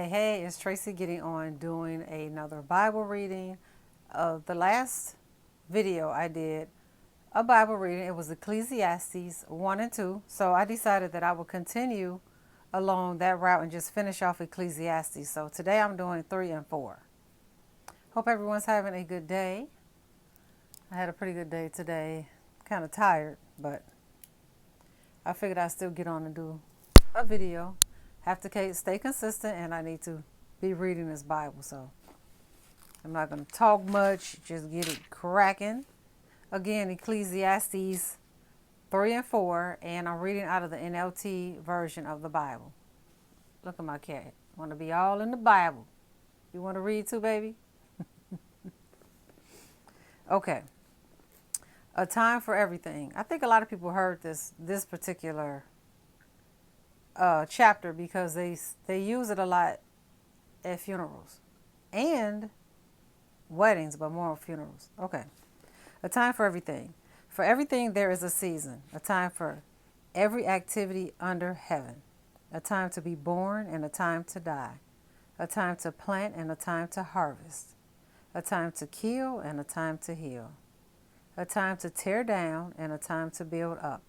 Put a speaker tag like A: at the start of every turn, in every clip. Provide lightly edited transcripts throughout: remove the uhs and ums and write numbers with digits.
A: Hey, it's Tracy getting on doing another Bible reading. The last video I did a Bible reading, it was Ecclesiastes 1 and 2. So I decided that I would continue along that route and just finish off Ecclesiastes. So today I'm doing 3 and 4. Hope everyone's having a good day. I had a pretty good day today. Kind of tired, but I figured I'd still get on and do a video. Have to stay consistent, and I need to be reading this Bible. So I'm not going to talk much, just get it cracking. Again, Ecclesiastes 3 and 4, and I'm reading out of the NLT version of the Bible. Look at my cat. Want to be all in the Bible. You want to read too, baby? Okay. A time for everything. I think a lot of people heard this particular chapter because they use it a lot at funerals and weddings, but more funerals. Okay. A time for everything. For everything there is a season, a time for every activity under heaven, a time to be born and a time to die, a time to plant and a time to harvest, a time to kill and a time to heal, a time to tear down and a time to build up,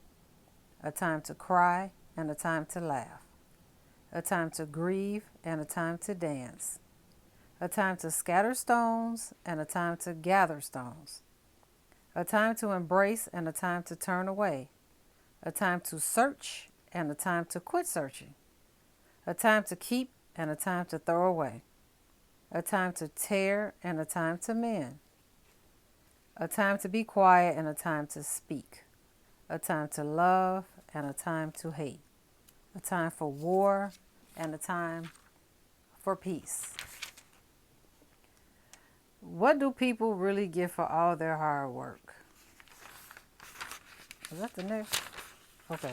A: a time to cry and a time to laugh, a time to grieve and a time to dance, a time to scatter stones and a time to gather stones, a time to embrace and a time to turn away, a time to search and a time to quit searching, a time to keep and a time to throw away, a time to tear and a time to mend, a time to be quiet and a time to speak, a time to love and a time to hate, a time for war and a time for peace. What do people really get for all their hard work? Is that the next? Okay.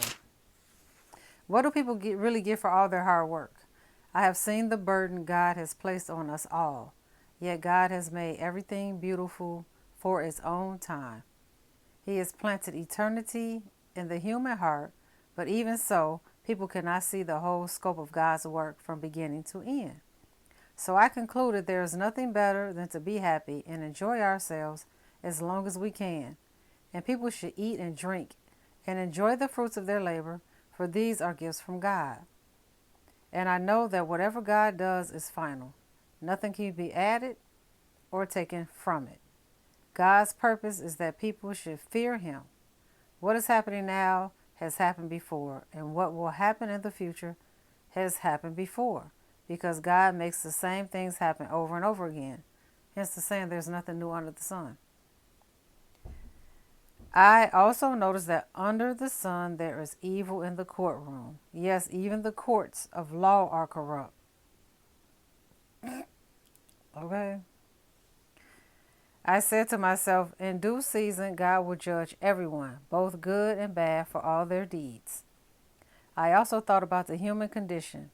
A: What do people really get for all their hard work? I have seen the burden God has placed on us all, yet God has made everything beautiful for its own time. He has planted eternity in the human heart, but even so, people cannot see the whole scope of God's work from beginning to end. So I concluded there is nothing better than to be happy and enjoy ourselves as long as we can. And people should eat and drink and enjoy the fruits of their labor, for these are gifts from God. And I know that whatever God does is final. Nothing can be added or taken from it. God's purpose is that people should fear Him. What is happening now has happened before, and what will happen in the future has happened before, because God makes the same things happen over and over again. Hence the saying, there's nothing new under the sun. I also noticed that under the sun there is evil in the courtroom. Yes, even the courts of law are corrupt. Okay. I said to myself, in due season God will judge everyone, both good and bad, for all their deeds. I also thought about the human condition,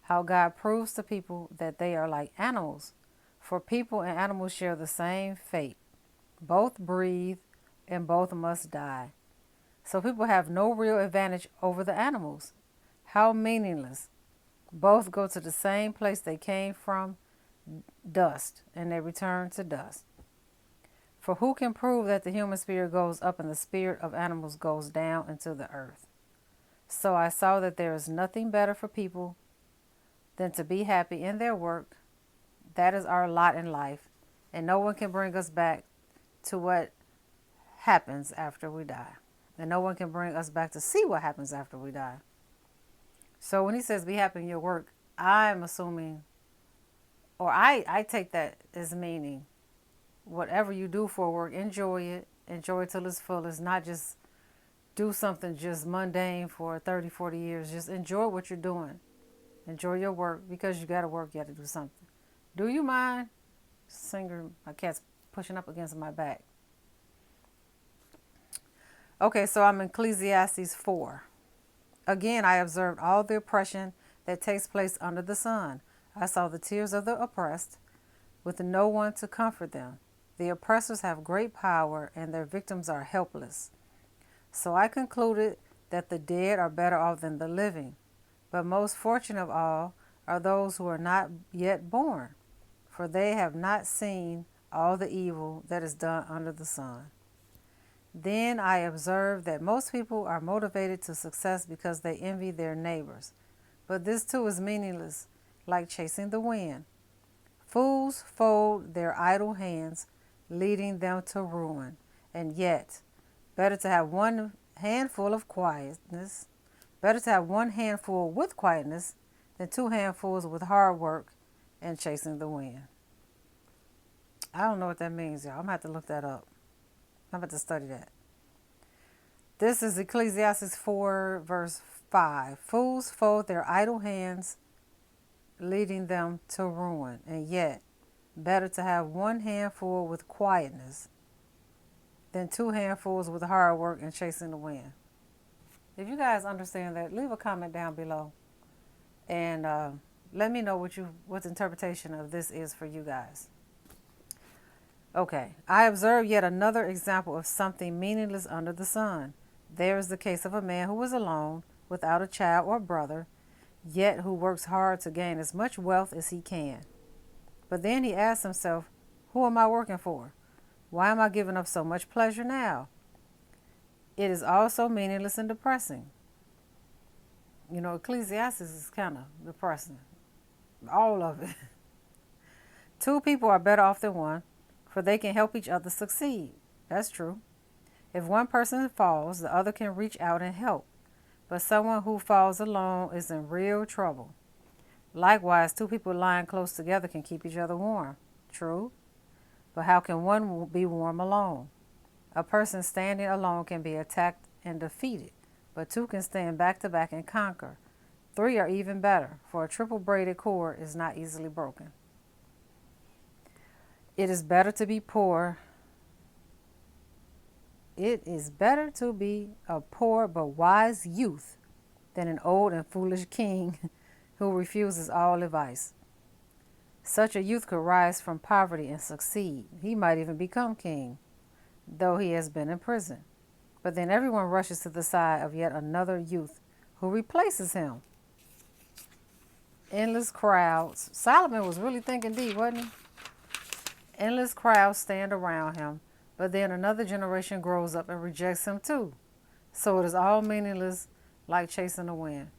A: how God proves to people that they are like animals, for people and animals share the same fate. Both breathe and both must die. So people have no real advantage over the animals. How meaningless. Both go to the same place they came from, dust, and they return to dust. For who can prove that the human spirit goes up and the spirit of animals goes down into the earth? So I saw that there is nothing better for people than to be happy in their work. That is our lot in life, and no one can bring us back to what happens after we die. And no one can bring us back to see what happens after we die. So when he says be happy in your work, I'm assuming, or I take that as meaning, whatever you do for work, enjoy it till its fullest, not just do something just mundane for 30, 40 years. Just enjoy what you're doing. Enjoy your work, because you got to work, you got to do something. Do you mind? Singer, my cat's pushing up against my back. Okay, so I'm in Ecclesiastes 4. Again, I observed all the oppression that takes place under the sun. I saw the tears of the oppressed, with no one to comfort them. The oppressors have great power, and their victims are helpless. So I concluded that the dead are better off than the living. But most fortunate of all, are those who are not yet born, for they have not seen all the evil that is done under the sun. Then I observed that most people are motivated to success because they envy their neighbors. But this too is meaningless, like chasing the wind. Fools fold their idle hands, leading them to ruin. And yet, better to have one handful of quietness, better to have one handful with quietness than two handfuls with hard work and chasing the wind. I don't know what that means, y'all. I'm going to have to look that up. I'm about to study that. This is Ecclesiastes 4, verse 5. Fools fold their idle hands, leading them to ruin. And yet, better to have one handful with quietness than two handfuls with hard work and chasing the wind. If you guys understand that, leave a comment down below. And let me know what the interpretation of this is for you guys. Okay, I observed yet another example of something meaningless under the sun. There is the case of a man who was alone, without a child or brother, yet who works hard to gain as much wealth as he can. But then he asks himself, who am I working for? Why am I giving up so much pleasure now? It is also meaningless and depressing. You know, Ecclesiastes is kind of depressing. All of it. Two people are better off than one, for they can help each other succeed. That's true. If one person falls, the other can reach out and help. But someone who falls alone is in real trouble. Likewise, two people lying close together can keep each other warm. True. But how can one be warm alone? A person standing alone can be attacked and defeated, but two can stand back to back and conquer. Three are even better, for a triple braided cord is not easily broken. It is better to be poor. It is better to be a poor but wise youth than an old and foolish king who refuses all advice. Such a youth could rise from poverty and succeed. He might even become king, though he has been in prison. But then everyone rushes to the side of yet another youth who replaces him. Endless crowds. Solomon was really thinking deep, wasn't he? Endless crowds stand around him, but then another generation grows up and rejects him too. So it is all meaningless, like chasing the wind.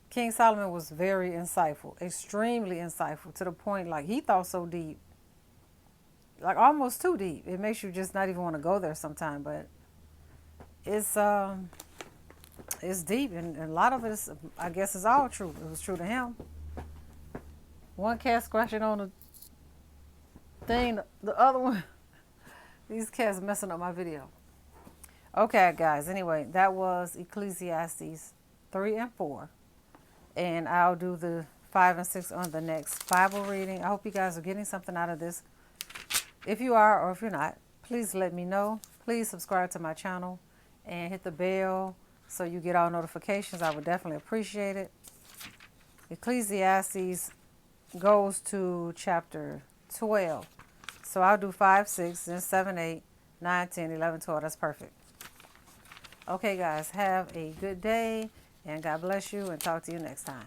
A: King Solomon was very insightful, extremely insightful, to the point like he thought so deep, like almost too deep. It makes you just not even want to go there sometime, but it's deep, and a lot of it is, I guess, is all true. It was true to him. One cat scratching on the thing, the other one, these cats messing up my video. Okay, guys, anyway, that was Ecclesiastes 3 and 4. And I'll do the 5 and 6 on the next Bible reading. I hope you guys are getting something out of this. If you are, or if you're not, please let me know. Please subscribe to my channel and hit the bell so you get all notifications. I would definitely appreciate it. Ecclesiastes goes to chapter 12. So I'll do 5, 6, then 7, 8, 9, 10, 11, 12. That's perfect. Okay, guys, have a good day, and God bless you, and talk to you next time.